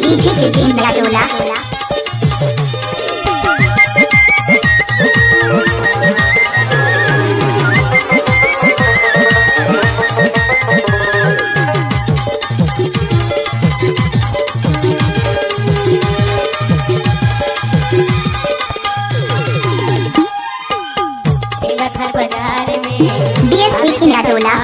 DJ Jitendra मेराडोला। DSP की मेराडोला।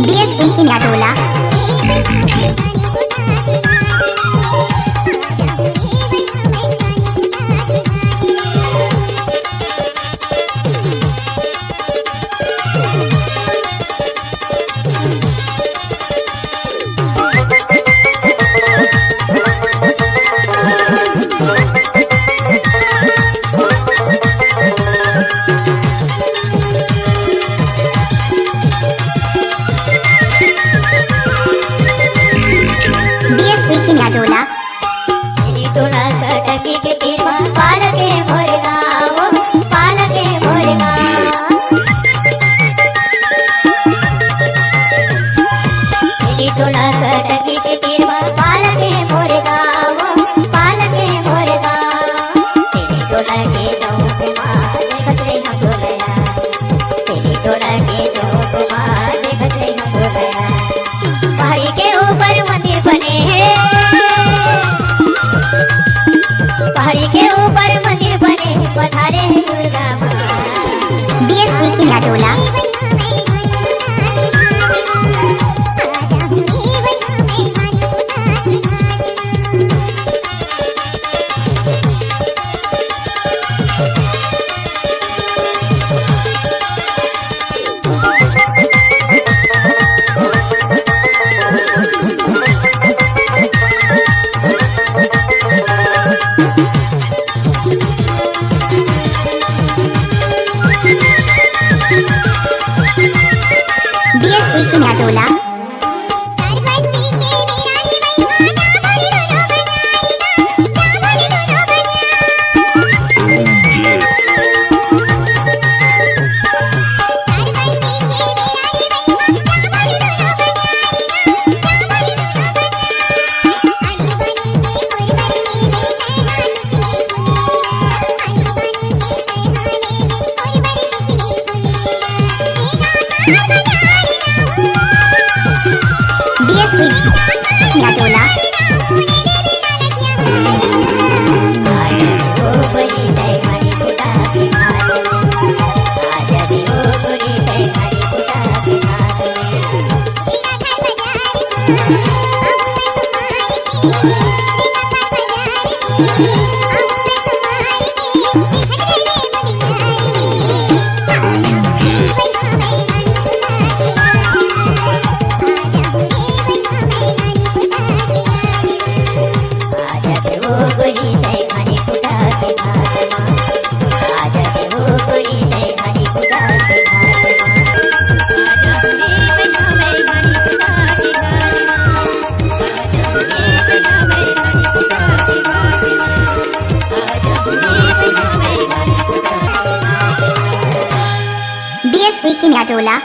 DSP की मेराडोला। DSP की मेराडोला। टोला कटकी के तीरवा पाल के मोरगा वो पाल के मोरगा टोला कटकी के तीरवा पाल के मोरगा वो पाल के मोरगा तेरी टोला के चौक मार खतरे हम डोलया तेरी टोला के चौक मार खतरे हम डोलया पहाड़ी के ऊपर मंदिर बने हैं पहाड़ी के ऊपर मंदिर बने पधारे हैं दुर्गा माँ। डीएसपी की मेराडोला। डीएसपी की मेराडोला। मेराडोला। डीएसपी की मेराडोला।